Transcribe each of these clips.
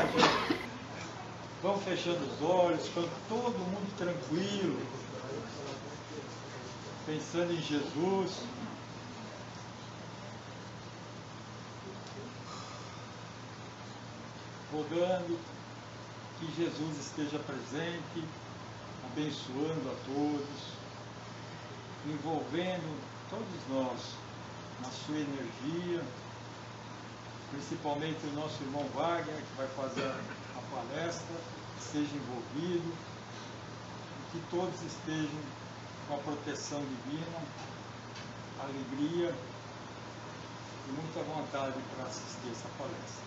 gente. Vamos fechando os olhos, ficando todo mundo tranquilo, pensando em Jesus. Rogando que Jesus esteja presente, abençoando a todos, envolvendo todos nós na sua energia, principalmente o nosso irmão Wagner, que vai fazer a palestra, esteja envolvido, e que todos estejam com a proteção divina, alegria e muita vontade para assistir essa palestra.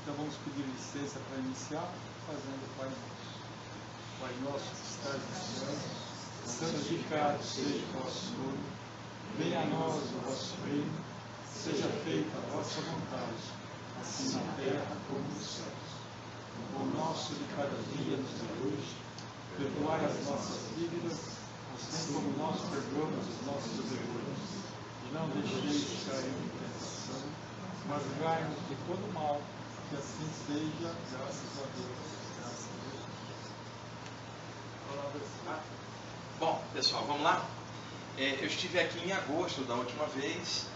Então vamos pedir licença para iniciar, fazendo o Pai Nosso. Pai nosso que estás nos céus, santificado seja o vosso nome, venha a nós o vosso reino, seja feita a vossa vontade, assim na terra como nos céus. O pão nosso de cada dia nos dê hoje, perdoai as nossas dívidas, assim como nós perdoamos os nossos devedores. E não deixeis cair em tentação, mas livrai-nos de todo mal. Que assim seja, graças a Deus. Graças a Deus. Bom, pessoal, vamos lá? Eu estive aqui em agosto da última vez.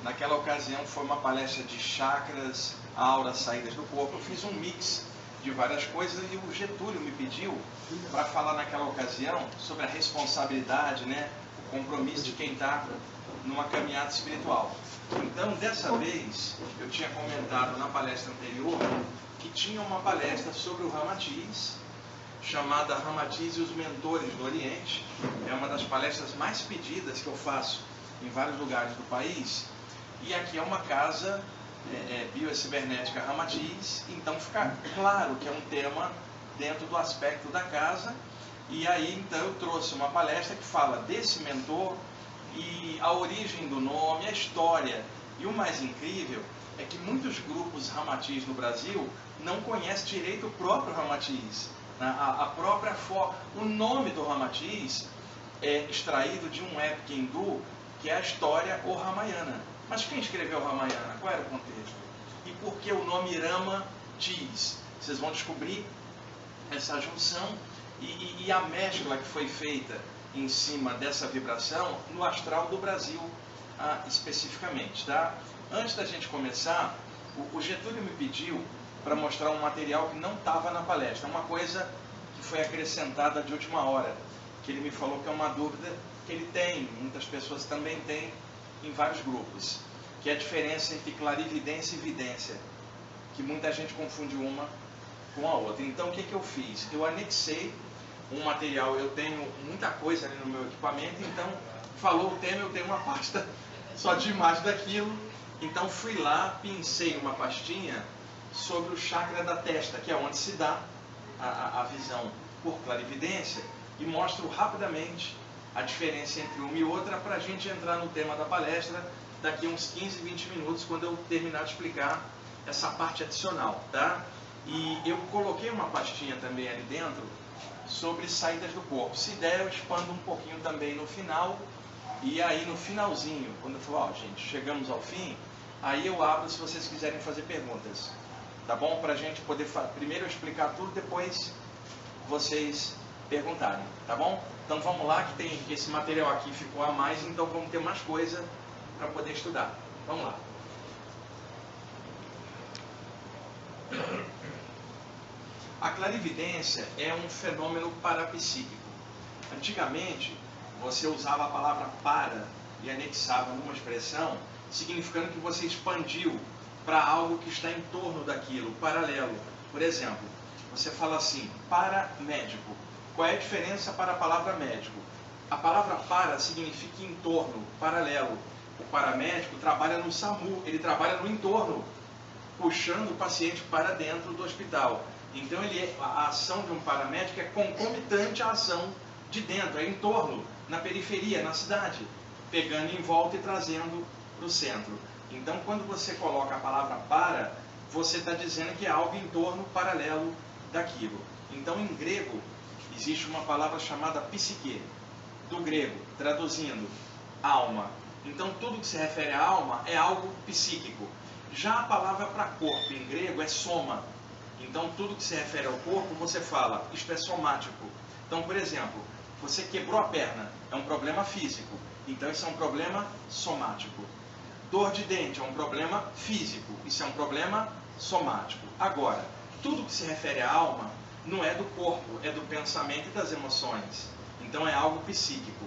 Naquela ocasião foi uma palestra de chakras, auras, saídas do corpo. Eu fiz um mix de várias coisas e o Getúlio me pediu para falar naquela ocasião sobre a responsabilidade, né, o compromisso de quem está numa caminhada espiritual. Então, dessa vez, eu tinha comentado na palestra anterior que tinha uma palestra sobre o Ramatiz, chamada Ramatiz e os Mentores do Oriente. É uma das palestras mais pedidas que eu faço em vários lugares do país. E aqui é uma casa biocibernética Ramatiz, então fica claro que é um tema dentro do aspecto da casa. E aí, então, eu trouxe uma palestra que fala desse mentor, e a origem do nome, a história. E o mais incrível é que muitos grupos Ramatiz no Brasil não conhecem direito o próprio Ramatiz, a própria forma. O nome do Ramatiz é extraído de um épico hindu, que é a história O Ramayana. Mas quem escreveu o Ramayana? Qual era o contexto? E por que o nome Ramatiz? Vocês vão descobrir essa junção e a mescla que foi feita em cima dessa vibração no astral do Brasil, especificamente, tá? Antes da gente começar, o Getúlio me pediu para mostrar um material que não estava na palestra, uma coisa que foi acrescentada de última hora, que ele me falou que é uma dúvida que ele tem, muitas pessoas também têm em vários grupos, que é a diferença entre clarividência e vidência, que muita gente confunde uma com a outra. Então, o que eu fiz? Eu anexei um material, eu tenho muita coisa ali no meu equipamento, então falou o tema, eu tenho uma pasta só de imagem daquilo. Então fui lá, pincei uma pastinha sobre o chakra da testa, que é onde se dá a visão por clarividência, e mostro rapidamente a diferença entre uma e outra para a gente entrar no tema da palestra daqui a uns 15, 20 minutos, quando eu terminar de explicar essa parte adicional, tá? E eu coloquei uma pastinha também ali dentro sobre saídas do corpo. Se der, eu expando um pouquinho também no final. E aí no finalzinho, quando eu falo, gente, chegamos ao fim, aí eu abro se vocês quiserem fazer perguntas. Tá bom? Para a gente poder primeiro eu explicar tudo, depois vocês perguntarem. Tá bom? Então vamos lá, que esse material aqui ficou a mais, então vamos ter mais coisa para poder estudar. Vamos lá. A clarividência é um fenômeno parapsíquico. Antigamente, você usava a palavra para e anexava numa expressão, significando que você expandiu para algo que está em torno daquilo, paralelo. Por exemplo, você fala assim, paramédico. Qual é a diferença para a palavra médico? A palavra para significa em torno, paralelo. O paramédico trabalha no SAMU, ele trabalha no entorno, puxando o paciente para dentro do hospital. Então a ação de um paramédico é concomitante à ação de dentro, é em torno, na periferia, na cidade, pegando em volta e trazendo para o centro. Então quando você coloca a palavra para, você está dizendo que é algo em torno, paralelo daquilo. Então em grego existe uma palavra chamada psique, do grego, traduzindo, alma. Então tudo que se refere à alma é algo psíquico. Já a palavra para corpo em grego é soma. Então, tudo que se refere ao corpo, você fala, isto é somático. Então, por exemplo, você quebrou a perna, é um problema físico. Então, isso é um problema somático. Dor de dente é um problema físico. Isso é um problema somático. Agora, tudo que se refere à alma não é do corpo, é do pensamento e das emoções. Então, é algo psíquico.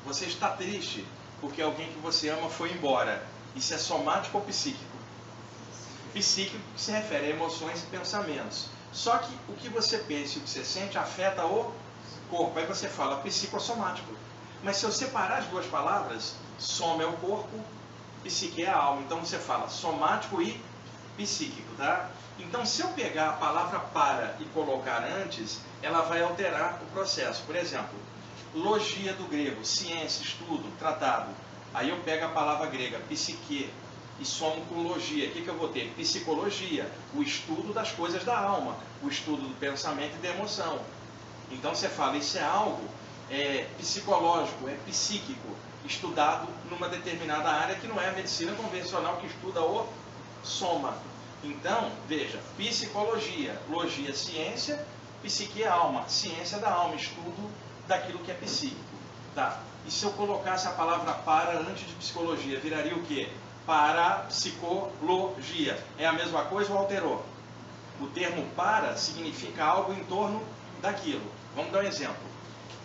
Você está triste porque alguém que você ama foi embora. Isso é somático ou psíquico? Psíquico se refere a emoções e pensamentos. Só que o que você pensa e o que você sente afeta o corpo. Aí você fala psicossomático. Mas se eu separar as duas palavras, soma é o corpo, psique é a alma. Então você fala somático e psíquico, tá? Então se eu pegar a palavra para e colocar antes, ela vai alterar o processo. Por exemplo, logia do grego, ciência, estudo, tratado. Aí eu pego a palavra grega, psique, e somo com logia. O que eu vou ter? Psicologia, o estudo das coisas da alma, o estudo do pensamento e da emoção. Então você fala, isso é algo psicológico, é psíquico, estudado numa determinada área que não é a medicina convencional que estuda o soma. Então, veja, psicologia, logia, ciência, psique é alma, ciência da alma, estudo daquilo que é psíquico. Tá? E se eu colocasse a palavra para antes de psicologia, viraria o quê? Parapsicologia. É a mesma coisa ou alterou? O termo para significa algo em torno daquilo. Vamos dar um exemplo.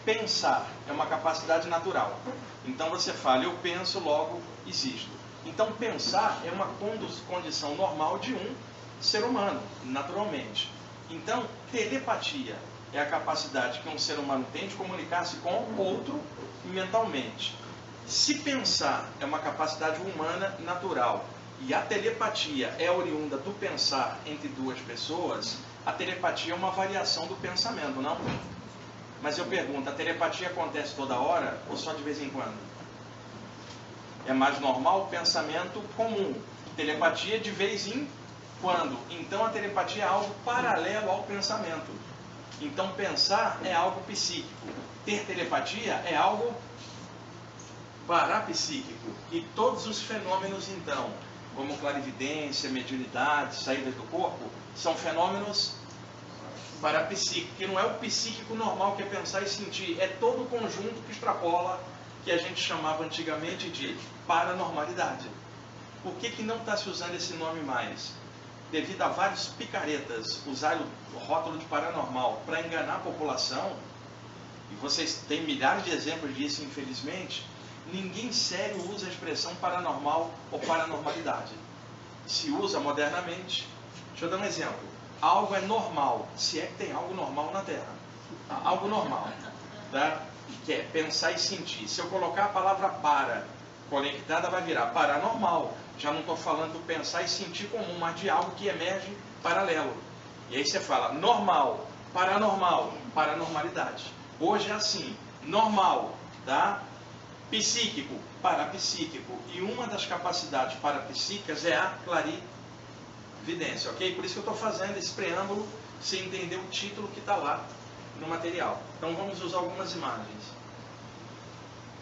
Pensar é uma capacidade natural. Então você fala, eu penso, logo existo. Então pensar é uma condição normal de um ser humano, naturalmente. Então telepatia é a capacidade que um ser humano tem de comunicar-se com outro mentalmente. Se pensar é uma capacidade humana natural e a telepatia é oriunda do pensar entre duas pessoas, a telepatia é uma variação do pensamento, não? Mas eu pergunto, a telepatia acontece toda hora ou só de vez em quando? É mais normal o pensamento comum. Telepatia de vez em quando. Então a telepatia é algo paralelo ao pensamento. Então pensar é algo psíquico. Ter telepatia é algo parapsíquico. E todos os fenômenos, então, como clarividência, mediunidade, saídas do corpo, são fenômenos parapsíquicos, que não é o psíquico normal que é pensar e sentir, é todo o conjunto que extrapola, que a gente chamava antigamente de paranormalidade. Por que não está se usando esse nome mais? Devido a vários picaretas usarem o rótulo de paranormal para enganar a população, e vocês têm milhares de exemplos disso, infelizmente. Ninguém sério usa a expressão paranormal ou paranormalidade. Se usa modernamente. Deixa eu dar um exemplo. Algo é normal, se é que tem algo normal na Terra. Algo normal, tá? Que é pensar e sentir. Se eu colocar a palavra para conectada, vai virar paranormal. Já não estou falando do pensar e sentir comum, mas de algo que emerge paralelo. E aí você fala normal, paranormal, paranormalidade. Hoje é assim, normal, tá? Psíquico, parapsíquico. E uma das capacidades parapsíquicas é a clarividência, ok? Por isso que eu estou fazendo esse preâmbulo, sem entender o título que está lá no material. Então vamos usar algumas imagens.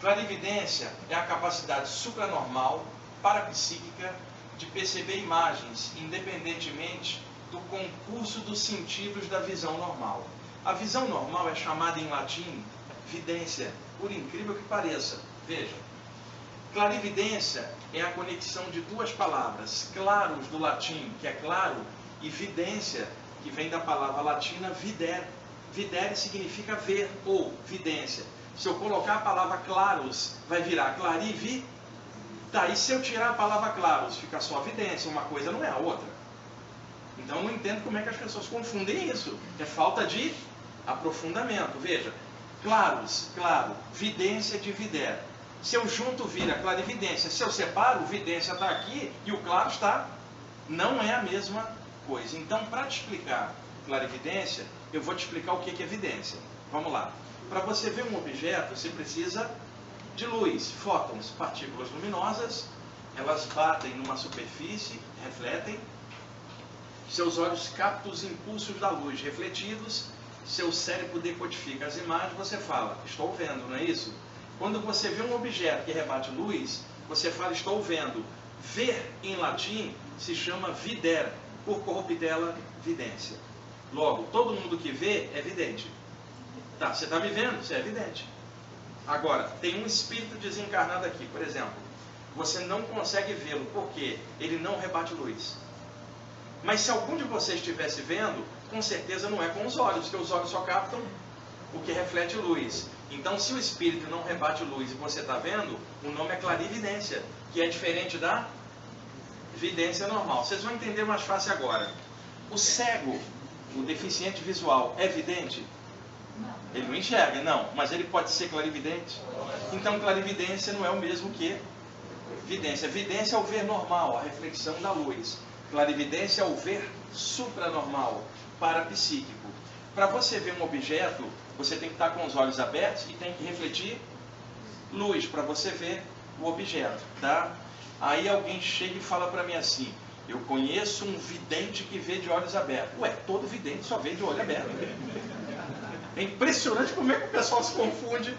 Clarividência é a capacidade supranormal, parapsíquica, de perceber imagens, independentemente do concurso dos sentidos da visão normal. A visão normal é chamada em latim vidência, por incrível que pareça. Veja, clarividência é a conexão de duas palavras, claros do latim, que é claro, e vidência, que vem da palavra latina videre. Videre significa ver ou vidência. Se eu colocar a palavra claros, vai virar clarivi. Daí se eu tirar a palavra claros, fica só vidência, uma coisa não é a outra. Então eu não entendo como é que as pessoas confundem isso. É falta de aprofundamento. Veja, claros, claro, vidência de videre. Se eu junto, vira clarividência. Se eu separo, vidência está aqui e o claro está. Não é a mesma coisa. Então, para te explicar clarividência, eu vou te explicar o que é evidência. Vamos lá. Para você ver um objeto, você precisa de luz, fótons, partículas luminosas. Elas batem numa superfície, refletem. Seus olhos captam os impulsos da luz refletidos. Seu cérebro decodifica as imagens. Você fala, estou vendo, não é isso? Quando você vê um objeto que rebate luz, você fala, estou vendo. Ver em latim se chama videre, por corruptela, vidência. Logo, todo mundo que vê é vidente. Tá, você está me vendo? Você é vidente. Agora, tem um espírito desencarnado aqui, por exemplo. Você não consegue vê-lo, porque ele não rebate luz. Mas se algum de vocês estivesse vendo, com certeza não é com os olhos, porque os olhos só captam o que reflete luz. Então, se o espírito não rebate luz e você está vendo, o nome é clarividência, que é diferente da vidência normal. Vocês vão entender mais fácil agora. O cego, o deficiente visual, é vidente? Ele não enxerga, não, mas ele pode ser clarividente. Então, clarividência não é o mesmo que vidência. Vidência é o ver normal, a reflexão da luz. Clarividência é o ver supranormal, parapsíquico. Para você ver um objeto, você tem que estar com os olhos abertos e tem que refletir luz para você ver o objeto, tá? Aí alguém chega e fala para mim assim: eu conheço um vidente que vê de olhos abertos. Ué, todo vidente só vê de olho aberto. É impressionante como é que o pessoal se confunde.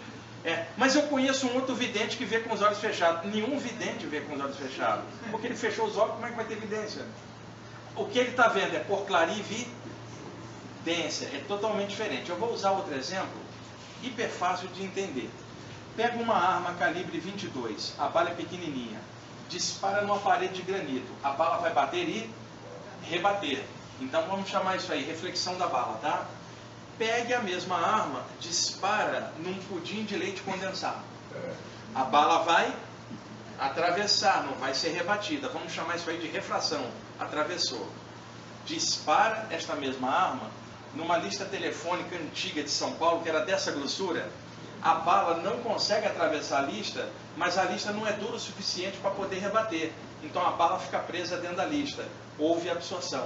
Mas eu conheço um outro vidente que vê com os olhos fechados. Nenhum vidente vê com os olhos fechados, porque ele fechou os olhos. Como é que vai ter evidência? O que ele está vendo é por clarividência, é totalmente diferente. Eu vou usar outro exemplo, hiper fácil de entender. Pega uma arma calibre 22, a bala é pequenininha, dispara numa parede de granito, a bala vai bater e rebater. Então vamos chamar isso aí, reflexão da bala, tá? Pegue a mesma arma, dispara num pudim de leite condensado. A bala vai atravessar, não vai ser rebatida. Vamos chamar isso aí de refração. Atravessou. Dispara esta mesma arma numa lista telefônica antiga de São Paulo, que era dessa grossura. A bala não consegue atravessar a lista, mas a lista não é dura o suficiente para poder rebater. Então a bala fica presa dentro da lista. Houve absorção.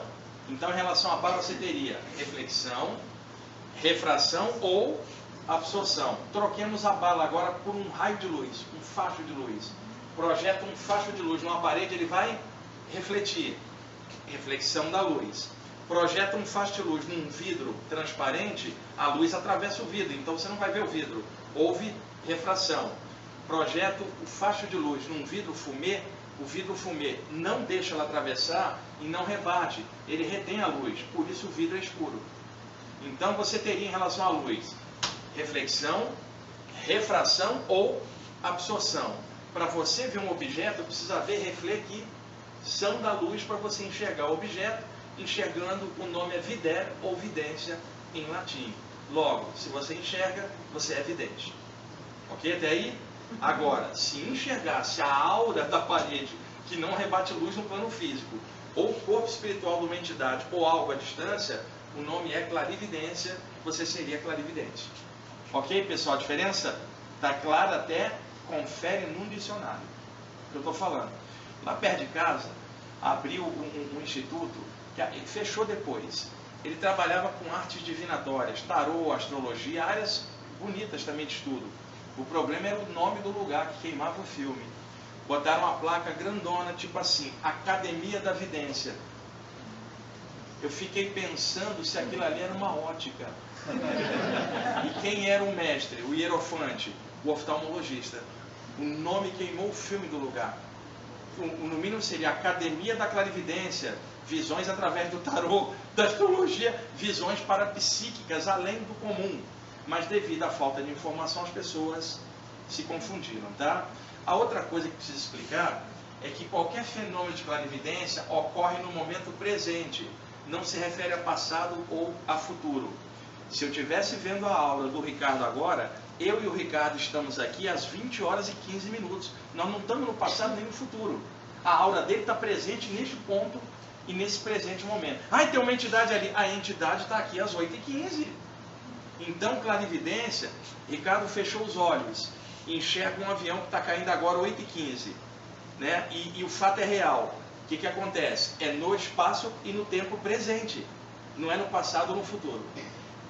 Então, em relação à bala, você teria reflexão, refração ou absorção. Troquemos a bala agora por um raio de luz, um facho de luz. Projeta um facho de luz numa parede, ele vai refletir. Reflexão da luz. Projeta um facho de luz num vidro transparente, a luz atravessa o vidro, então você não vai ver o vidro. Houve refração. Projeta o facho de luz num vidro fumê, o vidro fumê não deixa ela atravessar e não rebate, ele retém a luz, por isso o vidro é escuro. Então você teria em relação à luz reflexão, refração ou absorção. Para você ver um objeto, precisa haver reflexão da luz para você enxergar o objeto. Enxergando, o nome é videre ou vidência em latim. Logo, se você enxerga, você é vidente. Ok até aí? Agora, se enxergasse a aura da parede que não rebate luz no plano físico, ou o corpo espiritual de uma entidade, ou algo à distância, o nome é clarividência, você seria clarividente. Ok, pessoal? A diferença está clara, até confere num dicionário. O que eu estou falando? Lá perto de casa, abriu um instituto, que fechou depois. Ele trabalhava com artes divinatórias, tarô, astrologia, áreas bonitas também de estudo. O problema era o nome do lugar que queimava o filme. Botaram uma placa grandona, tipo assim, Academia da Vidência. Eu fiquei pensando se aquilo ali era uma ótica. E quem era o mestre, o hierofante? O oftalmologista. O nome queimou o filme do lugar. No mínimo seria Academia da Clarividência, visões através do tarô, da astrologia, visões parapsíquicas além do comum. Mas devido à falta de informação, as pessoas se confundiram, tá? A outra coisa que precisa explicar é que qualquer fenômeno de clarividência ocorre no momento presente, não se refere a passado ou a futuro. Se eu estivesse vendo a aula do Ricardo agora, eu e o Ricardo estamos aqui às 20 horas e 15 minutos. Nós não estamos no passado nem no futuro. A aura dele está presente neste ponto e nesse presente momento. Ah, tem uma entidade ali. A entidade está aqui às 8h15. Então, clarividência, Ricardo fechou os olhos, enxerga um avião que está caindo agora 8h15. Né? E o fato é real. O que acontece? É no espaço e no tempo presente. Não é no passado ou no futuro.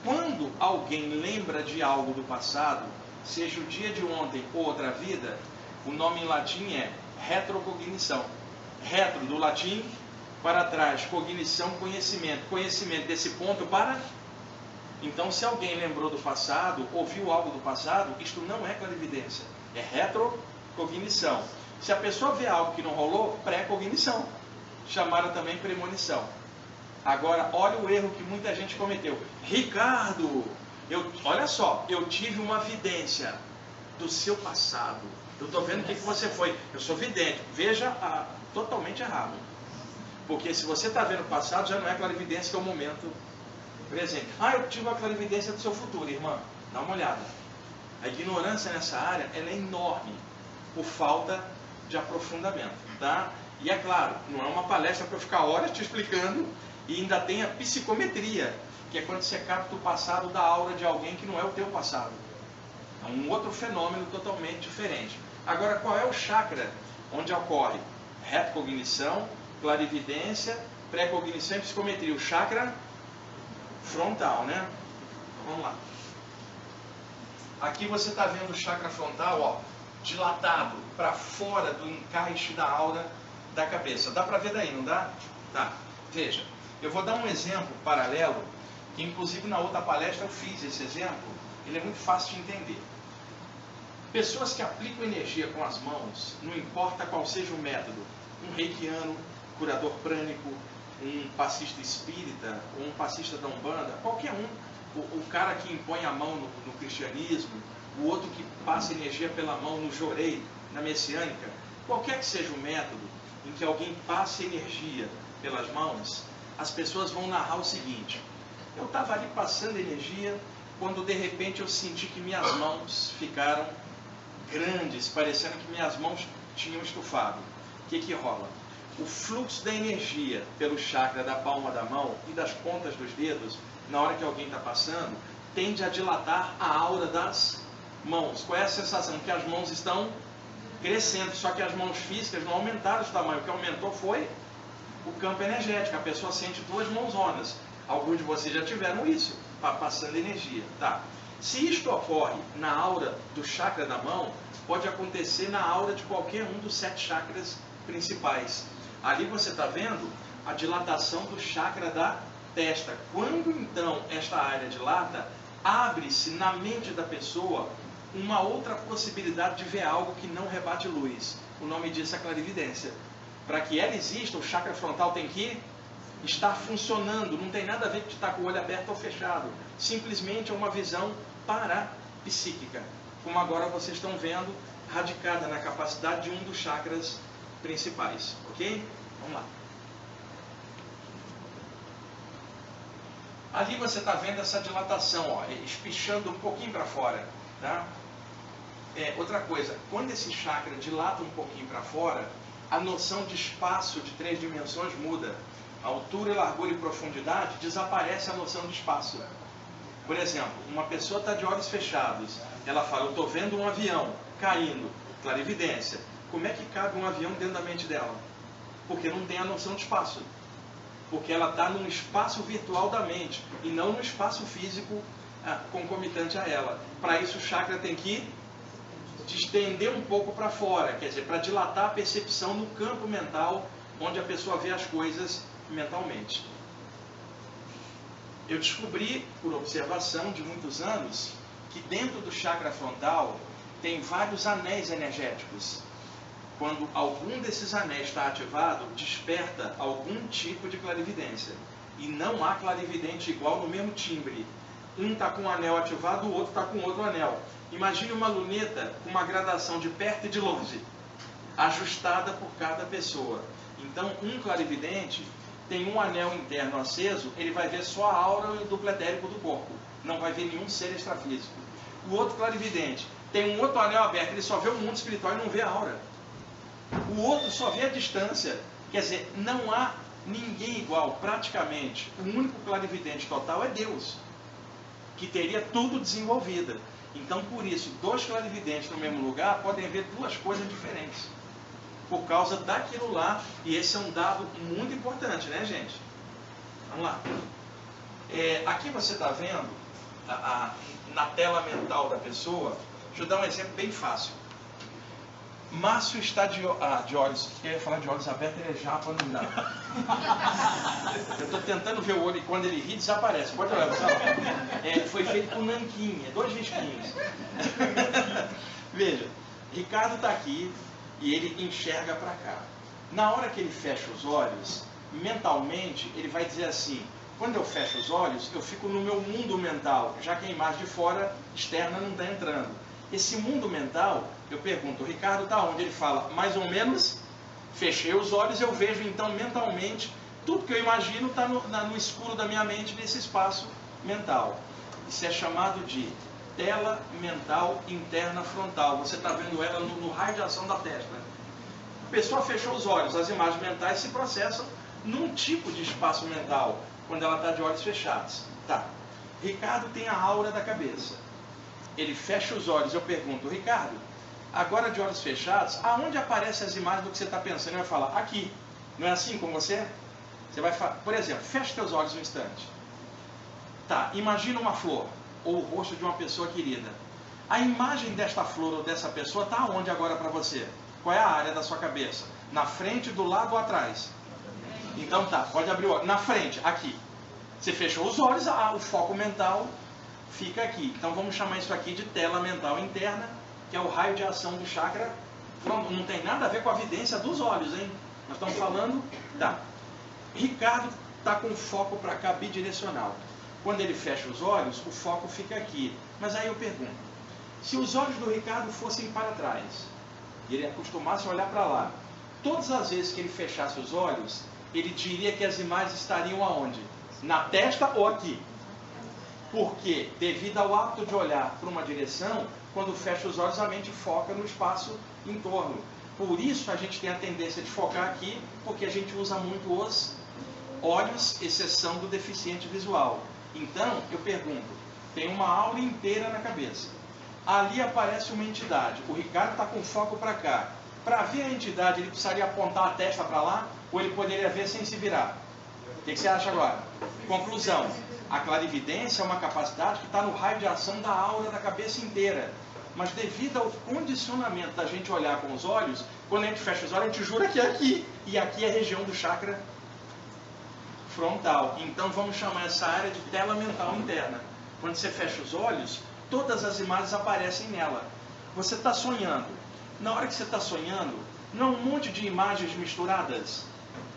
Quando alguém lembra de algo do passado, seja o dia de ontem ou outra vida, o nome em latim é retrocognição. Retro, do latim, para trás. Cognição, conhecimento. Conhecimento desse ponto para... Então, se alguém lembrou do passado, ouviu algo do passado, isto não é clarividência. É retrocognição. Se a pessoa vê algo que não rolou, pré-cognição, chamada também premonição. Agora, olha o erro que muita gente cometeu. Ricardo, olha só, eu tive uma vidência do seu passado. Eu estou vendo o que você foi. Eu sou vidente. Veja, totalmente errado. Porque se você está vendo o passado, já não é clarividência, que é o momento presente. Eu tive uma clarividência do seu futuro, irmã. Dá uma olhada. A ignorância nessa área, ela é enorme, por falta de aprofundamento, tá? E é claro, não é uma palestra para eu ficar horas te explicando, e ainda tem a psicometria, que é quando você capta o passado da aura de alguém que não é o teu passado. É um outro fenômeno totalmente diferente. Agora, qual é o chakra onde ocorre retrocognição, clarividência, pré-cognição e psicometria? O chakra frontal, né? Então, vamos lá. Aqui você está vendo o chakra frontal, ó, dilatado para fora do encaixe da aura da cabeça. Dá para ver daí, não dá? Tá. Veja, eu vou dar um exemplo paralelo, que inclusive na outra palestra eu fiz esse exemplo. Ele é muito fácil de entender. Pessoas que aplicam energia com as mãos, não importa qual seja o método, um reikiano, curador prânico, um passista espírita, ou um passista da Umbanda, qualquer um, o cara que impõe a mão no cristianismo, o outro que passa energia pela mão no jorei, na messiânica, qualquer que seja o método em que alguém passe energia pelas mãos, as pessoas vão narrar o seguinte: eu estava ali passando energia, quando de repente eu senti que minhas mãos ficaram grandes, parecendo que minhas mãos tinham estufado. O que rola? O fluxo da energia pelo chakra da palma da mão e das pontas dos dedos, na hora que alguém está passando, tende a dilatar a aura das mãos. Qual é a sensação? Que as mãos estão crescendo, só que as mãos físicas não aumentaram de tamanho. O que aumentou foi o campo energético. A pessoa sente duas mãozonas. Alguns de vocês já tiveram isso, passando energia. Tá. Se isto ocorre na aura do chakra da mão, pode acontecer na aura de qualquer um dos 7 chakras principais. Ali você está vendo a dilatação do chakra da testa. Quando então esta área dilata, abre-se na mente da pessoa uma outra possibilidade de ver algo que não rebate luz. O nome disso é clarividência. Para que ela exista, o chakra frontal tem que estar funcionando. Não tem nada a ver com estar com o olho aberto ou fechado. Simplesmente é uma visão parapsíquica, como agora vocês estão vendo, radicada na capacidade de um dos chakras principais. Ok? Vamos lá. Ali você está vendo essa dilatação, ó, espichando um pouquinho para fora. Tá? Outra coisa, quando esse chakra dilata um pouquinho para fora, a noção de espaço de 3 dimensões muda. A altura, largura e profundidade, desaparece a noção de espaço. Por exemplo, uma pessoa está de olhos fechados, ela fala: eu estou vendo um avião caindo, clarividência. Como é que cabe um avião dentro da mente dela? Porque não tem a noção de espaço. Porque ela está num espaço virtual da mente e não no espaço físico concomitante a ela. Para isso o chakra tem que distender um pouco para fora, quer dizer, para dilatar a percepção no campo mental, onde a pessoa vê as coisas mentalmente. Eu descobri, por observação de muitos anos, que dentro do chakra frontal tem vários anéis energéticos. Quando algum desses anéis está ativado, desperta algum tipo de clarividência. E não há clarividente igual no mesmo timbre. Um está com um anel ativado, o outro está com outro anel. Imagine uma luneta com uma gradação de perto e de longe, ajustada por cada pessoa. Então, um clarividente tem um anel interno aceso, ele vai ver só a aura e o duplo etérico do corpo. Não vai ver nenhum ser extrafísico. O outro clarividente tem um outro anel aberto, ele só vê o mundo espiritual e não vê a aura. O outro só vê a distância. Quer dizer, não há ninguém igual, praticamente. O único clarividente total é Deus, que teria tudo desenvolvido. Então, por isso, 2 clarividentes no mesmo lugar podem ver 2 coisas diferentes. Por causa daquilo lá, e esse é um dado muito importante, né, gente? Vamos lá. Aqui você está vendo, na tela mental da pessoa, deixa eu dar um exemplo bem fácil. Márcio está de olhos, eu ia falar de olhos abertos, ele é japa, não dá. Eu estou tentando ver o olho e quando ele ri, desaparece. Pode olhar, pessoal. Foi feito com nanquim, 2 risquinhos. Veja, Ricardo está aqui e ele enxerga para cá. Na hora que ele fecha os olhos, mentalmente, ele vai dizer assim, quando eu fecho os olhos, eu fico no meu mundo mental, já que a imagem de fora, externa, não está entrando. Esse mundo mental, eu pergunto, o Ricardo está onde? Ele fala, mais ou menos, fechei os olhos, eu vejo então mentalmente, tudo que eu imagino está no escuro da minha mente, nesse espaço mental. Isso é chamado de tela mental interna frontal. Você está vendo ela no raio de ação da testa. A pessoa fechou os olhos, as imagens mentais se processam num tipo de espaço mental, quando ela está de olhos fechados. Tá. Ricardo tem a aura da cabeça. Ele fecha os olhos, eu pergunto, Ricardo, agora de olhos fechados, aonde aparecem as imagens do que você está pensando? Ele vai falar, aqui. Não é assim com você? Você vai falar, por exemplo, fecha seus olhos um instante. Tá, imagina uma flor, ou o rosto de uma pessoa querida. A imagem desta flor ou dessa pessoa está onde agora para você? Qual é a área da sua cabeça? Na frente, do lado ou atrás? Então tá, pode abrir o olho. Na frente, aqui. Você fechou os olhos, o foco mental fica aqui. Então vamos chamar isso aqui de tela mental interna, que é o raio de ação do chakra. Não tem nada a ver com a vidência dos olhos, hein? Nós estamos falando... Tá. Ricardo está com o foco para cá, bidirecional. Quando ele fecha os olhos, o foco fica aqui. Mas aí eu pergunto, se os olhos do Ricardo fossem para trás, e ele acostumasse a olhar para lá, todas as vezes que ele fechasse os olhos, ele diria que as imagens estariam aonde? Na testa ou aqui? Porque, devido ao hábito de olhar para uma direção, quando fecha os olhos, a mente foca no espaço em torno. Por isso a gente tem a tendência de focar aqui, porque a gente usa muito os olhos, exceção do deficiente visual. Então, eu pergunto, tem uma aura inteira na cabeça. Ali aparece uma entidade. O Ricardo está com foco para cá. Para ver a entidade, ele precisaria apontar a testa para lá, ou ele poderia ver sem se virar? O que você acha agora? Conclusão. A clarividência é uma capacidade que está no raio de ação da aura da cabeça inteira. Mas devido ao condicionamento da gente olhar com os olhos, quando a gente fecha os olhos, a gente jura que é aqui. E aqui é a região do chakra frontal. Então vamos chamar essa área de tela mental interna. Quando você fecha os olhos, todas as imagens aparecem nela. Você está sonhando. Na hora que você está sonhando, não é um monte de imagens misturadas.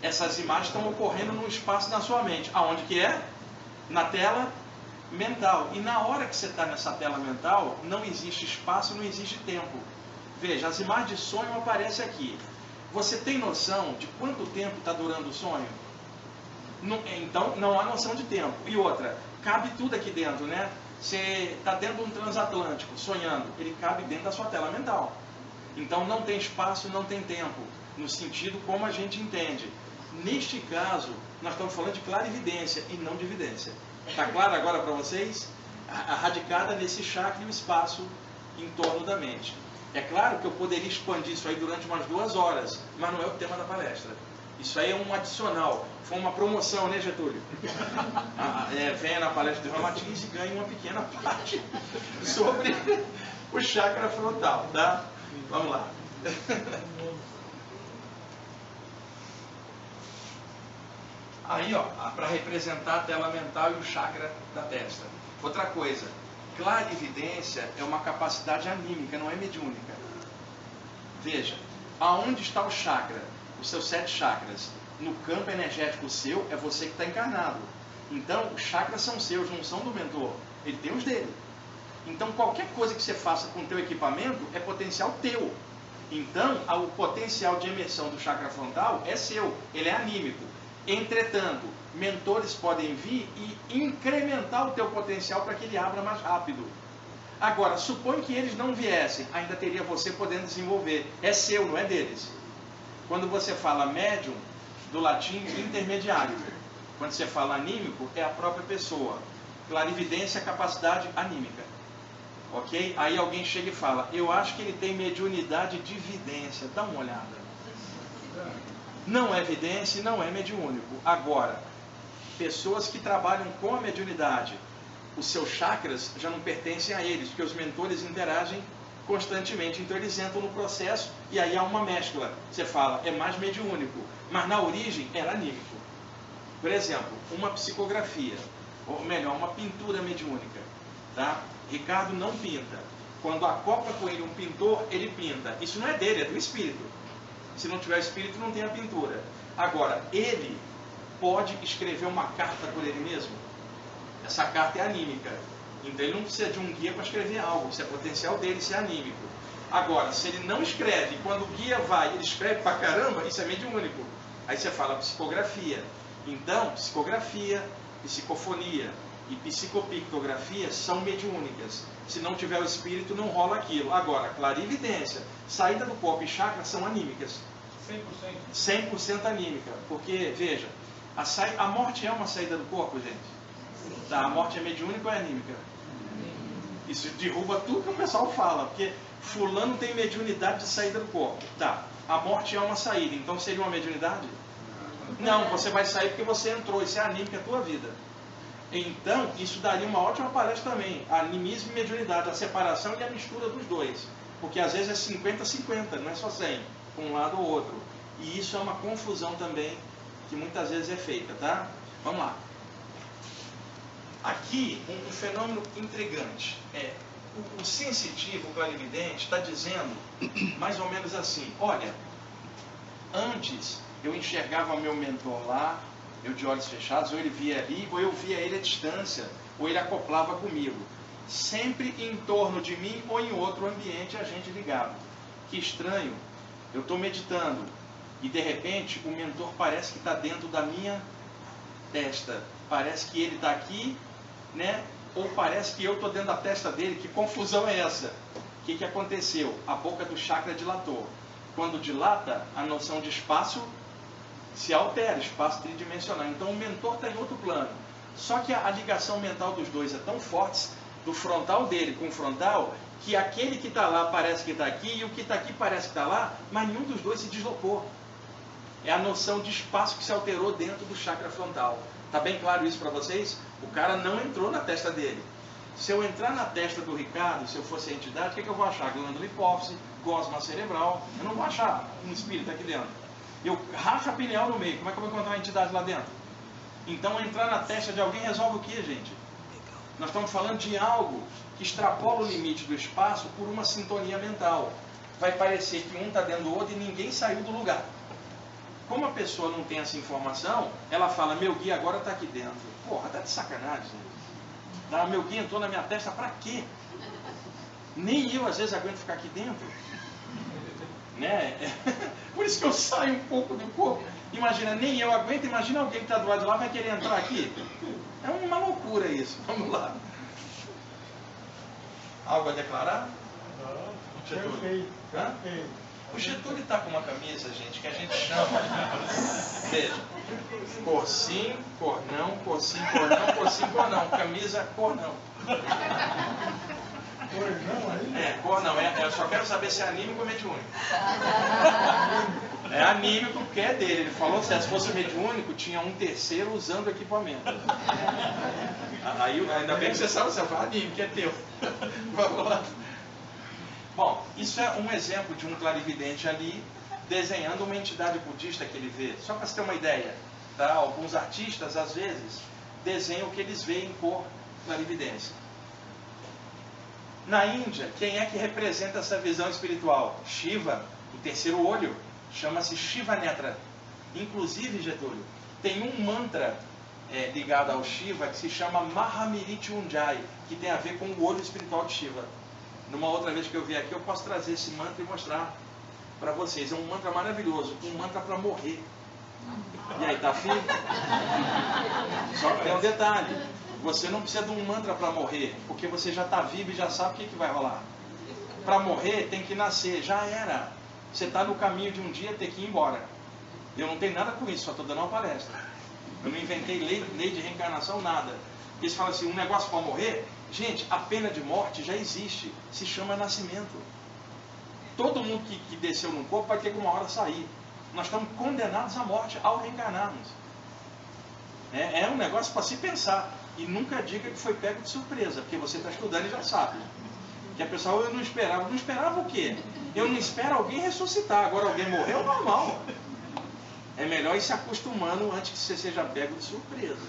Essas imagens estão ocorrendo num espaço na sua mente. Aonde que é? Na tela mental. E na hora que você está nessa tela mental, não existe espaço, não existe tempo. Veja, as imagens de sonho aparecem aqui. Você tem noção de quanto tempo está durando o sonho? Então, não há noção de tempo. E outra, cabe tudo aqui dentro, né? Você está dentro de um transatlântico, sonhando. Ele cabe dentro da sua tela mental. Então, não tem espaço, não tem tempo. No sentido como a gente entende. Neste caso, nós estamos falando de clarividência e não de vidência. Está claro agora para vocês? Radicada nesse chakra e o espaço em torno da mente. É claro que eu poderia expandir isso aí durante umas 2 horas, mas não é o tema da palestra. Isso aí é um adicional. Foi uma promoção, né, Getúlio? Venha na palestra de Ramatiz e ganhe uma pequena parte sobre o chakra frontal, tá? Vamos lá. Aí, ó, para representar a tela mental e o chakra da testa. Outra coisa, clarividência é uma capacidade anímica, não é mediúnica. Veja, aonde está o chakra? Os seus 7 chakras. No campo energético seu, é você que está encarnado. Então, os chakras são seus, não são do mentor. Ele tem os dele. Então, qualquer coisa que você faça com o teu equipamento é potencial teu. Então, o potencial de emersão do chakra frontal é seu. Ele é anímico. Entretanto, mentores podem vir e incrementar o teu potencial para que ele abra mais rápido. Agora, supõe que eles não viessem, ainda teria você podendo desenvolver. É seu, não é deles. Quando você fala médium, do latim intermediário. Quando você fala anímico, é a própria pessoa. Clarividência é capacidade anímica. Ok? Aí alguém chega e fala, eu acho que ele tem mediunidade de vidência. Dá uma olhada. Não é vidência e não é mediúnico. Agora, pessoas que trabalham com a mediunidade, os seus chakras já não pertencem a eles, porque os mentores interagem constantemente, então eles entram no processo e aí há uma mescla. Você fala, é mais mediúnico, mas na origem era anímico. Por exemplo, uma psicografia, ou melhor, uma pintura mediúnica. Tá? Ricardo não pinta, Quando acopla com ele um pintor, ele pinta. Isso não é dele, é do espírito. Se não tiver espírito, não tem a pintura. Agora, ele pode escrever uma carta por ele mesmo? Essa carta é anímica. Então ele não precisa de um guia para escrever algo. Isso é potencial dele, isso é anímico. Agora, se ele não escreve, quando o guia vai, ele escreve pra caramba, isso é mediúnico. Aí você fala psicografia. Então, psicografia, psicofonia e psicopictografia são mediúnicas. Se não tiver o espírito, não rola aquilo. Agora, clarividência, saída do corpo e chakra são anímicas. 100%? 100% anímica. Porque, veja, a morte é uma saída do corpo, gente. Tá, a morte é mediúnica ou é anímica? Isso derruba tudo que o pessoal fala, porque fulano tem mediunidade de saída do corpo. Tá, a morte é uma saída, então seria uma mediunidade? Não, você vai sair porque você entrou, isso é anímica a tua vida. Então, isso daria uma ótima palestra também, animismo e mediunidade, a separação e a mistura dos dois. Porque às vezes é 50-50, não é só 100, um lado ou outro. E isso é uma confusão também, que muitas vezes é feita, tá? Vamos lá. Aqui, um fenômeno intrigante. O sensitivo, o clarividente, está dizendo mais ou menos assim: olha, antes eu enxergava meu mentor lá, eu de olhos fechados, ou ele via ali, ou eu via ele à distância, ou ele acoplava comigo. Sempre em torno de mim ou em outro ambiente a gente ligado. Que estranho, eu estou meditando e de repente o mentor parece que está dentro da minha testa. Parece que ele está aqui, né? Ou parece que eu estou dentro da testa dele. Que confusão é essa? O que aconteceu? A boca do chakra dilatou. Quando dilata, a noção de espaço se altera, espaço tridimensional. Então o mentor está em outro plano. Só que a ligação mental dos dois é tão forte, do frontal dele com o frontal, que aquele que está lá parece que está aqui, e o que está aqui parece que está lá, mas nenhum dos dois se deslocou. É a noção de espaço que se alterou dentro do chakra frontal. Está bem claro isso para vocês? O cara não entrou na testa dele. Se eu entrar na testa do Ricardo, se eu fosse a entidade, o que eu vou achar? Glândula hipófise, gosma cerebral. Eu não vou achar um espírito aqui dentro. Eu racho a pineal no meio. Como é que eu vou encontrar uma entidade lá dentro? Então, entrar na testa de alguém resolve o que, gente? Nós estamos falando de algo que extrapola o limite do espaço por uma sintonia mental. Vai parecer que um está dentro do outro e ninguém saiu do lugar. Como a pessoa não tem essa informação, ela fala: meu guia agora está aqui dentro. Porra, tá de sacanagem, gente. Tá, meu guia entrou na minha testa para quê? Nem eu às vezes aguento ficar aqui dentro. Né? Por isso que eu saio um pouco do corpo. Imagina, nem eu aguento, imagina alguém que está do lado de lá vai querer entrar aqui. É uma loucura isso. Vamos lá. Algo a declarar? Perfeito. O Getúlio está com uma camisa, gente, que a gente chama, veja, cor sim, cor não, cor sim, cor não, cor sim, cor não. Camisa, cor não. Cor não aí? É, cor não. Eu só quero saber se é anímico ou mediúnico. É anímico porque é dele. Ele falou que se fosse mediúnico, tinha um terceiro usando o equipamento. Aí, ainda bem que você sabe, você fala anímico, é teu. Vamos lá. Bom, isso é um exemplo de um clarividente ali desenhando uma entidade budista que ele vê. Só para você ter uma ideia, tá? Alguns artistas, às vezes, desenham o que eles veem por clarividência. Na Índia, quem é que representa essa visão espiritual? Shiva, o terceiro olho, chama-se Shiva Netra. Inclusive, Getúlio, tem um mantra ligado ao Shiva que se chama Mahamrityunjay, que tem a ver com o olho espiritual de Shiva. Numa outra vez que eu vier aqui, eu posso trazer esse mantra e mostrar para vocês. É um mantra maravilhoso, um mantra para morrer. E aí, tá firme? Só que tem um detalhe. Você não precisa de um mantra para morrer, porque você já está vivo e já sabe o que vai rolar. Para morrer, tem que nascer. Já era. Você está no caminho de um dia ter que ir embora. Eu não tenho nada com isso, só estou dando uma palestra. Eu não inventei lei de reencarnação, nada. Eles falam assim, um negócio para morrer... Gente, a pena de morte já existe, se chama nascimento. Todo mundo que desceu num corpo vai ter que uma hora sair. Nós estamos condenados à morte ao reencarnarmos. É um negócio para se pensar. E nunca diga que foi pego de surpresa, porque você está estudando e já sabe. Que a pessoa, eu não esperava. Não esperava o quê? Eu não espero alguém ressuscitar. Agora alguém morreu, normal. É melhor ir se acostumando antes que você seja pego de surpresa.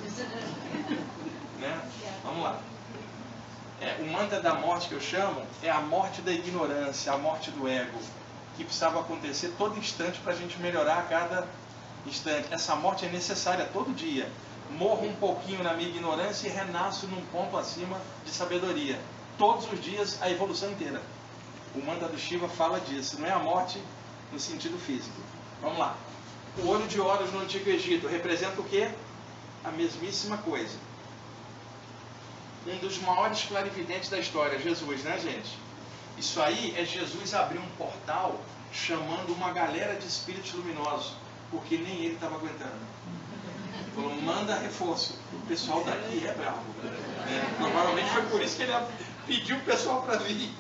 Né? Vamos lá. O mantra da morte que eu chamo é a morte da ignorância, a morte do ego, que precisava acontecer todo instante para a gente melhorar a cada instante. Essa morte é necessária todo dia. Morro um pouquinho na minha ignorância e renasço num ponto acima de sabedoria. Todos os dias, a evolução inteira. O mantra do Shiva fala disso, não é a morte no sentido físico. Vamos lá. O olho de Horus no Antigo Egito representa o quê? A mesmíssima coisa. Um dos maiores clarividentes da história, Jesus, né, gente? Isso aí é Jesus abrir um portal chamando uma galera de espíritos luminosos, porque nem ele estava aguentando. Falou, manda reforço. O pessoal daqui é bravo. Provavelmente foi por isso que ele pediu o pessoal para vir.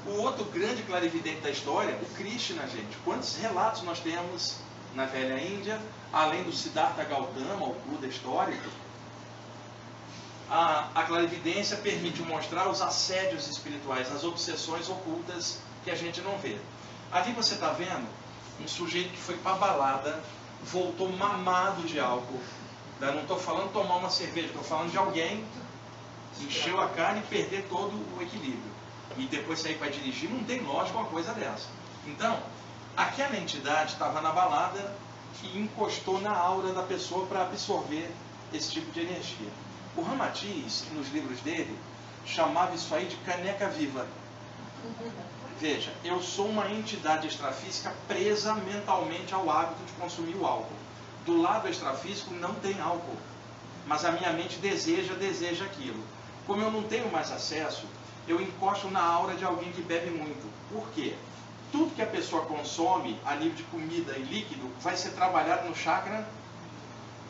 O outro grande clarividente da história, o Krishna, gente. Quantos relatos nós temos na velha Índia, além do Siddhartha Gautama, o Buda histórico? A clarividência permite mostrar os assédios espirituais, as obsessões ocultas que a gente não vê. Ali você está vendo um sujeito que foi para a balada, voltou mamado de álcool. Eu não estou falando tomar uma cerveja, estou falando de alguém que encheu a carne e perder todo o equilíbrio. E depois sair para dirigir, não tem lógica uma coisa dessa. Então, aquela entidade estava na balada e encostou na aura da pessoa para absorver esse tipo de energia. O Ramatiz, nos livros dele, chamava isso aí de caneca viva. Veja, eu sou uma entidade extrafísica presa mentalmente ao hábito de consumir o álcool. Do lado extrafísico não tem álcool, mas a minha mente deseja aquilo. Como eu não tenho mais acesso, eu encosto na aura de alguém que bebe muito. Por quê? Tudo que a pessoa consome a nível de comida e líquido vai ser trabalhado no chakra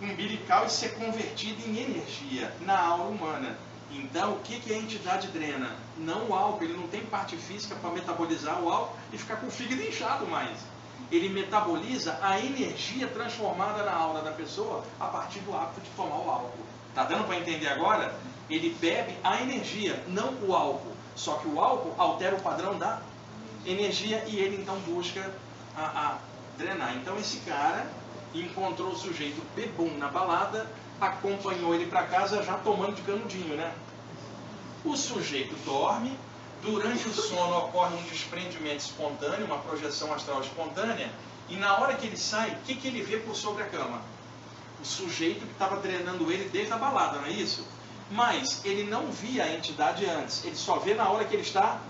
umbilical e ser convertido em energia na aura humana. Então, o que a entidade drena? Não o álcool, ele não tem parte física para metabolizar o álcool e ficar com o fígado inchado mais. Ele metaboliza a energia transformada na aura da pessoa a partir do hábito de tomar o álcool. Tá dando para entender agora? Ele bebe a energia, não o álcool. Só que o álcool altera o padrão da energia e ele então busca a drenar. Então esse cara encontrou o sujeito bebum na balada, acompanhou ele para casa já tomando de canudinho, né? O sujeito dorme, durante o sono ocorre um desprendimento espontâneo, uma projeção astral espontânea, e na hora que ele sai, o que ele vê por sobre a cama? O sujeito que estava drenando ele desde a balada, não é isso? Mas ele não via a entidade antes, ele só vê na hora que ele está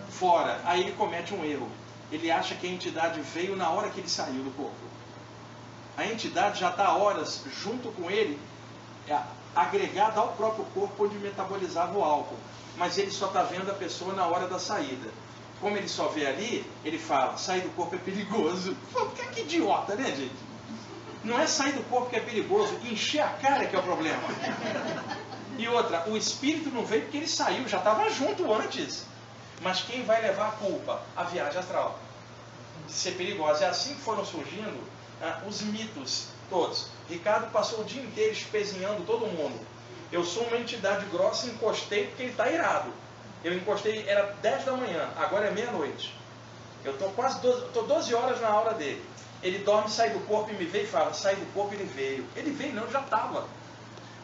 fora. Aí ele comete um erro. Ele acha que a entidade veio na hora que ele saiu do corpo. A entidade já está há horas junto com ele, agregada ao próprio corpo onde metabolizava o álcool. Mas ele só está vendo a pessoa na hora da saída. Como ele só vê ali, ele fala, sair do corpo é perigoso. Pô, que idiota, né, gente? Não é sair do corpo que é perigoso, encher a cara que é o problema. E outra, o espírito não veio porque ele saiu, já estava junto antes. Mas quem vai levar a culpa? A viagem astral. De ser perigosa. É assim que foram surgindo os mitos todos. Ricardo passou o dia inteiro espezinhando todo mundo. Eu sou uma entidade grossa e encostei porque ele está irado. Eu encostei, era 10 da manhã, agora é meia-noite. Eu estou quase 12 horas na aura dele. Ele dorme, sai do corpo e me vê e fala, sai do corpo, ele veio. Ele veio não, já estava.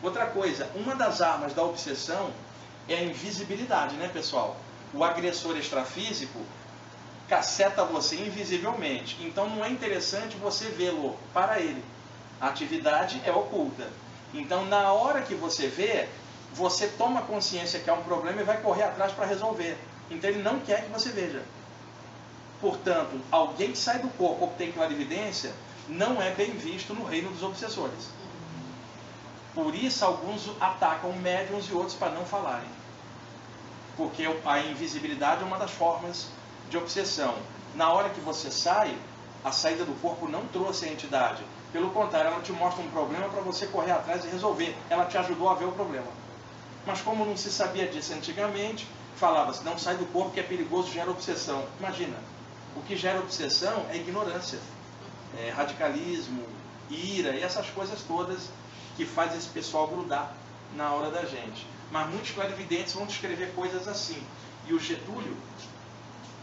Outra coisa, uma das armas da obsessão é a invisibilidade, né, pessoal? O agressor extrafísico caceta você invisivelmente. Então não é interessante você vê-lo para ele. A atividade é oculta. Então na hora que você vê, você toma consciência que há um problema e vai correr atrás para resolver. Então ele não quer que você veja. Portanto, alguém que sai do corpo ou que tem clarividência não é bem visto no reino dos obsessores. Por isso alguns atacam médiuns e outros para não falarem. Porque a invisibilidade é uma das formas de obsessão. Na hora que você sai, a saída do corpo não trouxe a entidade. Pelo contrário, ela te mostra um problema para você correr atrás e resolver. Ela te ajudou a ver o problema. Mas como não se sabia disso antigamente, falava-se, não sai do corpo que é perigoso, gera obsessão. Imagina, o que gera obsessão é ignorância, radicalismo, ira e essas coisas todas que faz esse pessoal grudar na hora da gente. Mas muitos clarividentes vão descrever coisas assim. E o Getúlio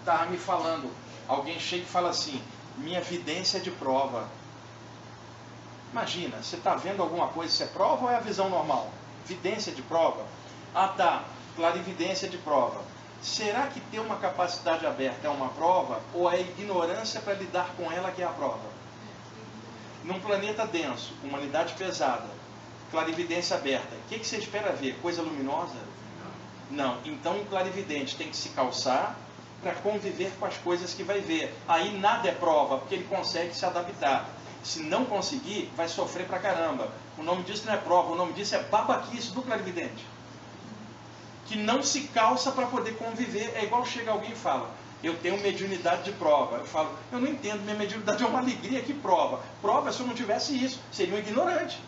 estava me falando, alguém chega e fala assim, minha vidência é de prova. Imagina, você está vendo alguma coisa, isso é prova ou é a visão normal? Vidência de prova. Ah tá, clarividência de prova. Será que ter uma capacidade aberta é uma prova? Ou é ignorância para lidar com ela que é a prova? Num planeta denso, humanidade pesada, clarividência aberta, o que você espera ver? Coisa luminosa? Não. Então o clarividente tem que se calçar para conviver com as coisas que vai ver. Aí nada é prova, porque ele consegue se adaptar. Se não conseguir, vai sofrer pra caramba. O nome disso não é prova, o nome disso é babaquice do clarividente. Que não se calça para poder conviver. É igual chega alguém e fala, eu tenho mediunidade de prova. Eu falo, eu não entendo, minha mediunidade é uma alegria, que prova. Prova, se eu não tivesse isso, seria um ignorante.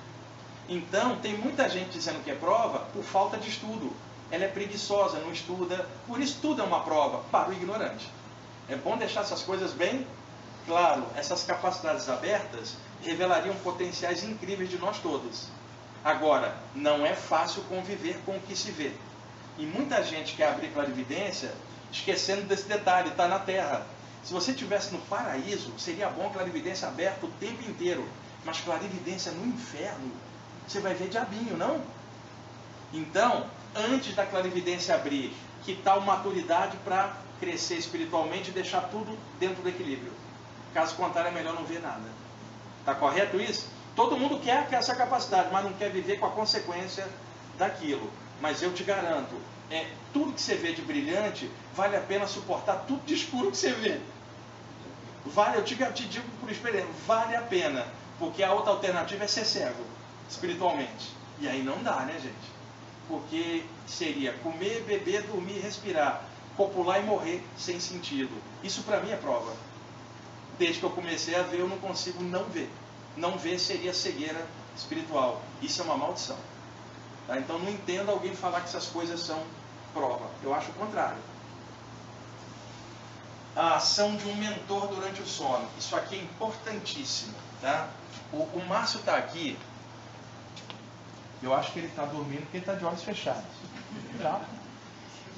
Então, tem muita gente dizendo que é prova por falta de estudo. Ela é preguiçosa, não estuda, por isso tudo é uma prova para o ignorante. É bom deixar essas coisas bem claro. Essas capacidades abertas revelariam potenciais incríveis de nós todos. Agora, não é fácil conviver com o que se vê. E muita gente quer abrir clarividência esquecendo desse detalhe, está na Terra. Se você estivesse no paraíso, seria bom clarividência aberta o tempo inteiro. Mas clarividência no inferno, você vai ver diabinho, não? Então, antes da clarividência abrir, que tal maturidade para crescer espiritualmente e deixar tudo dentro do equilíbrio? Caso contrário, é melhor não ver nada. Está correto isso? Todo mundo quer essa capacidade, mas não quer viver com a consequência daquilo. Mas eu te garanto, tudo que você vê de brilhante, vale a pena suportar tudo de escuro que você vê. Eu te digo por experiência, vale a pena. Porque a outra alternativa é ser cego, espiritualmente. E aí não dá, né, gente? Porque seria comer, beber, dormir, respirar, copular e morrer sem sentido. Isso para mim é prova. Desde que eu comecei a ver, eu não consigo não ver. Não ver seria cegueira espiritual. Isso é uma maldição. Tá? Então não entendo alguém falar que essas coisas são prova. Eu acho o contrário. A ação de um mentor durante o sono. Isso aqui é importantíssimo. Tá? O Márcio está aqui. Eu acho que ele está dormindo porque ele está de olhos fechados. Tá?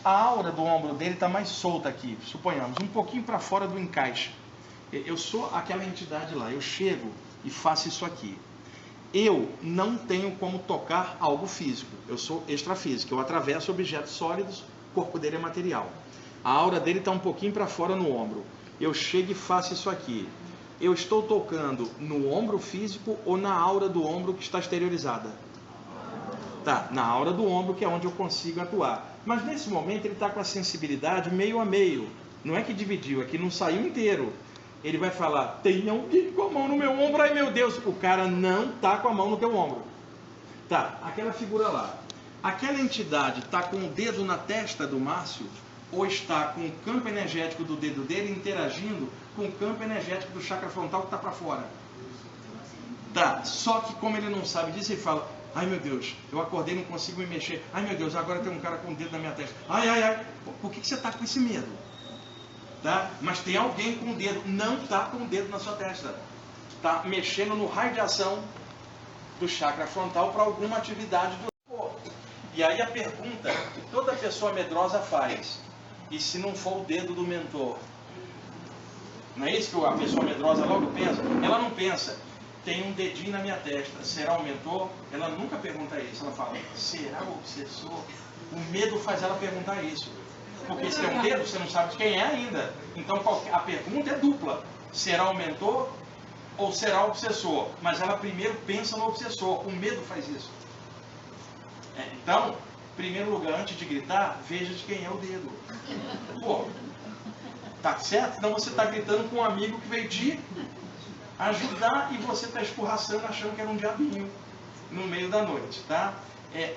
A aura do ombro dele está mais solta aqui, suponhamos, um pouquinho para fora do encaixe. Eu sou aquela entidade lá, eu chego e faço isso aqui. Eu não tenho como tocar algo físico, eu sou extrafísico, eu atravesso objetos sólidos, o corpo dele é material. A aura dele está um pouquinho para fora no ombro. Eu chego e faço isso aqui. Eu estou tocando no ombro físico ou na aura do ombro que está exteriorizada? Tá, na aura do ombro, que é onde eu consigo atuar. Mas nesse momento ele está com a sensibilidade meio a meio. Não é que dividiu, é que não saiu inteiro. Ele vai falar, tem alguém com a mão no meu ombro, ai meu Deus. O cara não está com a mão no teu ombro. Tá, aquela figura lá. Aquela entidade está com o dedo na testa do Márcio, ou está com o campo energético do dedo dele interagindo com o campo energético do chakra frontal que está para fora. Tá, só que como ele não sabe disso, ele fala, ai meu Deus, eu acordei e não consigo me mexer. Ai meu Deus, agora tem um cara com o dedo na minha testa. Ai, ai, ai. Por que você está com esse medo? Tá? Mas tem alguém com o dedo, não está com o dedo na sua testa. Está mexendo no raio de ação do chakra frontal para alguma atividade do corpo. E aí a pergunta que toda pessoa medrosa faz, e se não for o dedo do mentor? Não é isso que a pessoa medrosa logo pensa? Ela não pensa, tem um dedinho na minha testa, será o mentor? Ela nunca pergunta isso, ela fala, será o obsessor? O medo faz ela perguntar isso. Porque se tem um dedo, você não sabe de quem é ainda. Então a pergunta é dupla. Será o mentor ou será o obsessor? Mas ela primeiro pensa no obsessor. O medo faz isso. Então, em primeiro lugar, antes de gritar, veja de quem é o dedo. Pô, tá certo? Então você está gritando com um amigo que veio te ajudar e você está escorraçando achando que era um diabinho no meio da noite, tá?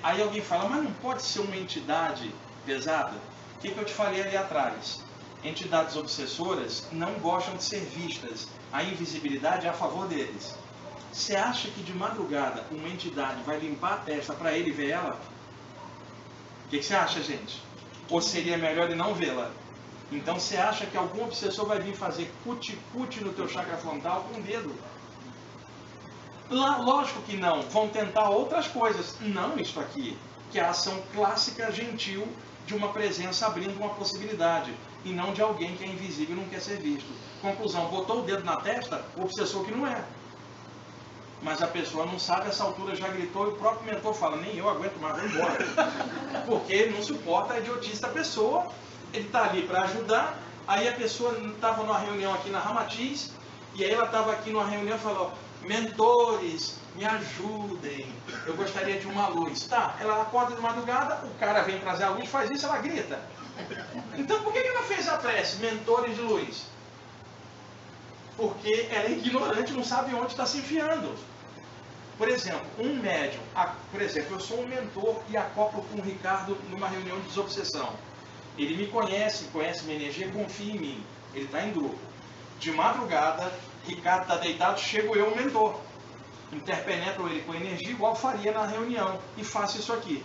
Aí alguém fala, mas não pode ser uma entidade pesada? O que eu te falei ali atrás? Entidades obsessoras não gostam de ser vistas. A invisibilidade é a favor deles. Você acha que de madrugada uma entidade vai limpar a testa para ele ver ela? O que você acha, gente? Ou seria melhor ele não vê-la? Então você acha que algum obsessor vai vir fazer cuti-cuti no teu chakra frontal com o dedo? Lógico que não. Vão tentar outras coisas. Não isto aqui, que é a ação clássica gentil de uma presença abrindo uma possibilidade, e não de alguém que é invisível e não quer ser visto. Conclusão, botou o dedo na testa, o obsessor que não é. Mas a pessoa não sabe, essa altura já gritou e o próprio mentor fala, nem eu aguento mais, vou embora. Porque ele não suporta a idiotice da pessoa, ele está ali para ajudar, aí a pessoa estava numa reunião aqui na Ramatiz, e aí ela estava aqui numa reunião e falou, mentores, me ajudem, eu gostaria de uma luz. Tá, ela acorda de madrugada, o cara vem trazer a luz, faz isso, ela grita. Então por que ela fez a prece, mentores de luz? Porque ela é ignorante, não sabe onde está se enfiando. Por exemplo, um médium, por exemplo, eu sou um mentor e acoplo com o Ricardo numa reunião de desobsessão. Ele me conhece, conhece minha energia, confia em mim. Ele está em grupo. De madrugada, Ricardo está deitado, chego eu, o mentor. Interpenetro ele com energia, igual faria na reunião. E faço isso aqui.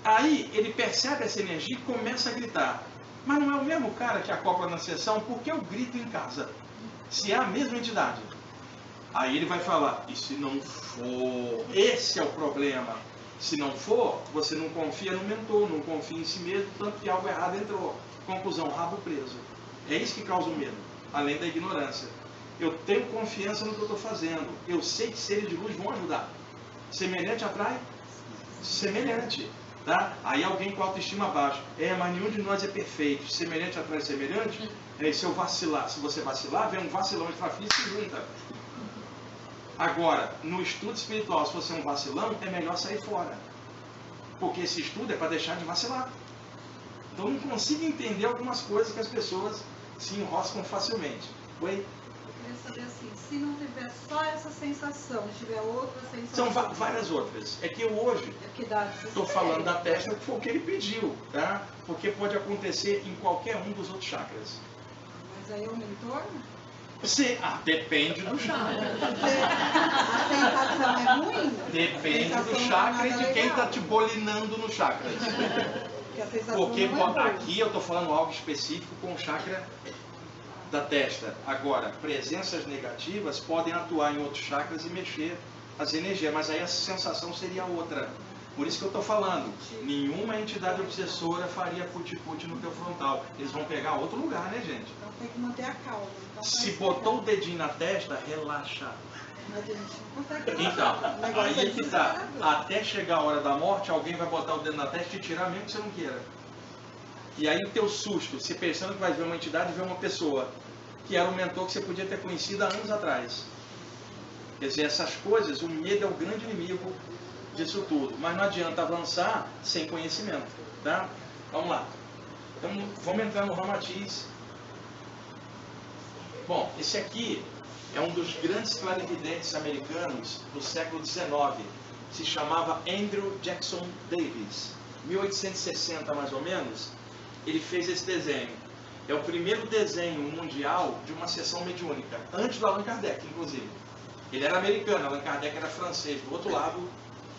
Aí, ele percebe essa energia e começa a gritar. Mas não é o mesmo cara que acopla na sessão, por que eu grito em casa? Se é a mesma entidade. Aí ele vai falar, e se não for? Esse é o problema. Se não for, você não confia no mentor, não confia em si mesmo, tanto que algo errado entrou. Conclusão, rabo preso. É isso que causa o medo, além da ignorância. Eu tenho confiança no que eu estou fazendo. Eu sei que seres de luz vão ajudar. Semelhante atrai semelhante. Tá? Aí alguém com autoestima baixa. Mas nenhum de nós é perfeito. Semelhante atrai semelhante. Se eu vacilar, se você vacilar, vem um vacilão de fafis e se junta. Agora, no estudo espiritual, se você é um vacilão, é melhor sair fora. Porque esse estudo é para deixar de vacilar. Então eu não consigo entender algumas coisas que as pessoas se enroscam facilmente. Oi? Eu queria saber assim, se não tiver só essa sensação, se tiver outra sensação... São várias outras. É que eu hoje estou falando da testa, que foi o que ele pediu, tá? Porque pode acontecer em qualquer um dos outros chakras. Mas aí é o mentor? Sim, depende do chakra. A sensação é ruim? Depende do chakra e de quem está te bolinando no chakra. Porque aqui eu estou falando algo específico com o chakra da testa. Agora, presenças negativas podem atuar em outros chakras e mexer as energias, mas aí a sensação seria outra. Por isso que eu estou falando, nenhuma entidade obsessora faria puti-puti no teu frontal. Eles vão pegar outro lugar, né, gente? Então tem que manter a calma. Então, se botou o dedinho na testa, relaxa. Mas a gente não consegue Então, relaxar. aí é que tá. Até chegar a hora da morte, alguém vai botar o dedo na testa e tirar mesmo que você não queira. E aí o teu susto, você pensando que vai ver uma entidade, ver uma pessoa que era um mentor que você podia ter conhecido há anos atrás. Quer dizer, essas coisas, o medo é o grande inimigo disso tudo. Mas não adianta avançar sem conhecimento. Tá? Vamos lá. Então, vamos entrar no Ramatiz. Bom, esse aqui é um dos grandes clarividentes americanos do século XIX. Se chamava Andrew Jackson Davis. 1860 mais ou menos, ele fez esse desenho. É o primeiro desenho mundial de uma sessão mediúnica, antes do Allan Kardec, inclusive. Ele era americano, Allan Kardec era francês, do outro lado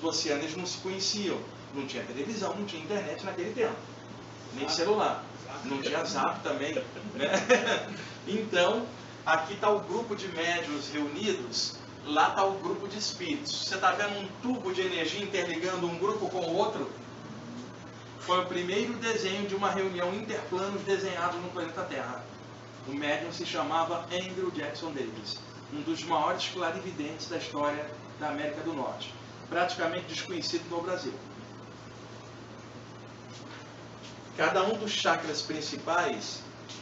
do oceano eles não se conheciam. Não tinha televisão, não tinha internet naquele tempo, nem celular. Não tinha zap também, né? Então, aqui está o grupo de médiuns reunidos, lá está o grupo de espíritos. Você está vendo um tubo de energia interligando um grupo com o outro? Foi o primeiro desenho de uma reunião interplanos desenhado no planeta Terra. O médium se chamava Andrew Jackson Davis, um dos maiores clarividentes da história da América do Norte, praticamente desconhecido no Brasil. Cada um dos chakras principais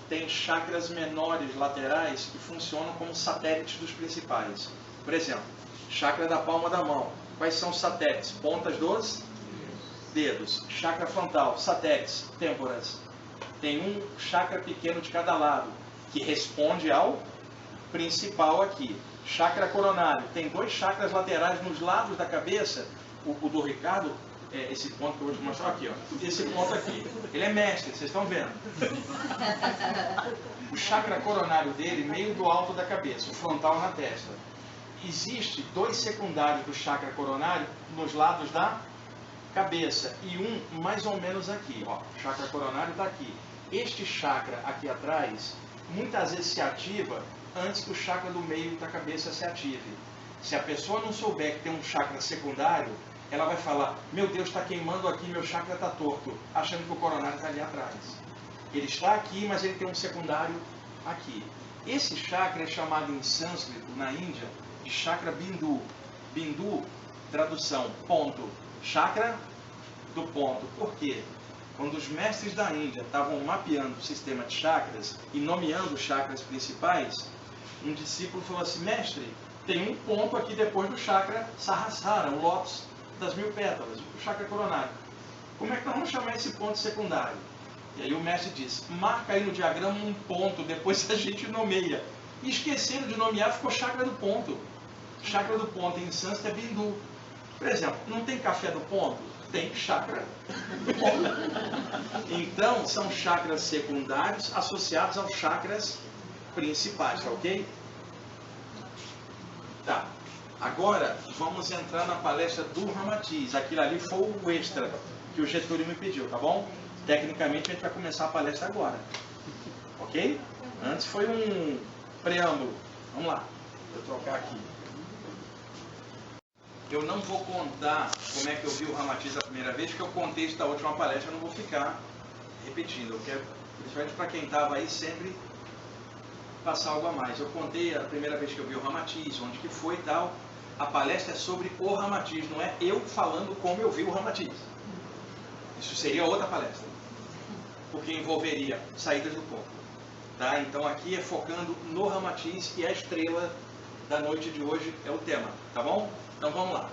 tem chakras menores laterais que funcionam como satélites dos principais. Por exemplo, chakra da palma da mão. Quais são os satélites? Pontas dos dedos. Chakra frontal, satélites, têmporas. Tem um chakra pequeno de cada lado, que responde ao principal aqui. Chakra coronário, tem dois chakras laterais nos lados da cabeça. O do Ricardo, esse ponto que eu vou te mostrar aqui, ó. Esse ponto aqui, ele é mestre, vocês estão vendo. O chakra coronário dele, meio do alto da cabeça, o frontal na testa. Existe dois secundários do chakra coronário nos lados da cabeça e um mais ou menos aqui, ó. O chakra coronário está aqui. Este chakra aqui atrás, muitas vezes se ativa antes que o chakra do meio da cabeça se ative. Se a pessoa não souber que tem um chakra secundário, ela vai falar, meu Deus, está queimando aqui, meu chakra está torto, achando que o coronário está ali atrás. Ele está aqui, mas ele tem um secundário aqui. Esse chakra é chamado em sânscrito, na Índia, de chakra Bindu. Bindu, tradução, ponto. Chakra do ponto. Por quê? Quando os mestres da Índia estavam mapeando o sistema de chakras e nomeando os chakras principais, um discípulo falou assim: mestre, tem um ponto aqui depois do chakra Sahasrara, o lótus das 1000 pétalas, o chakra coronário. Como é que nós vamos chamar esse ponto secundário? E aí o mestre disse: marca aí no diagrama um ponto, depois a gente nomeia. E esquecendo de nomear, ficou chakra do ponto. Chakra do ponto em sânscrito é Bindu. Por exemplo, não tem café do ponto? Tem chakra do ponto. Então, são chakras secundários associados aos chakras principais, tá ok? Tá. Agora, vamos entrar na palestra do Ramatiz. Aquilo ali foi o extra que o Getúlio me pediu, tá bom? Tecnicamente, a gente vai começar a palestra agora. Ok? Antes foi um preâmbulo. Vamos lá. Vou trocar aqui. Eu não vou contar como é que eu vi o Ramatiz a primeira vez, porque eu contei isso da última palestra, eu não vou ficar repetindo. Eu quero, principalmente para quem estava aí, sempre passar algo a mais. Eu contei a primeira vez que eu vi o Ramatiz, onde que foi e tal. A palestra é sobre o Ramatiz, não é eu falando como eu vi o Ramatiz. Isso seria outra palestra, porque envolveria saídas do corpo. Tá? Então aqui é focando no Ramatiz, e a estrela da noite de hoje é o tema, tá bom? Então vamos lá.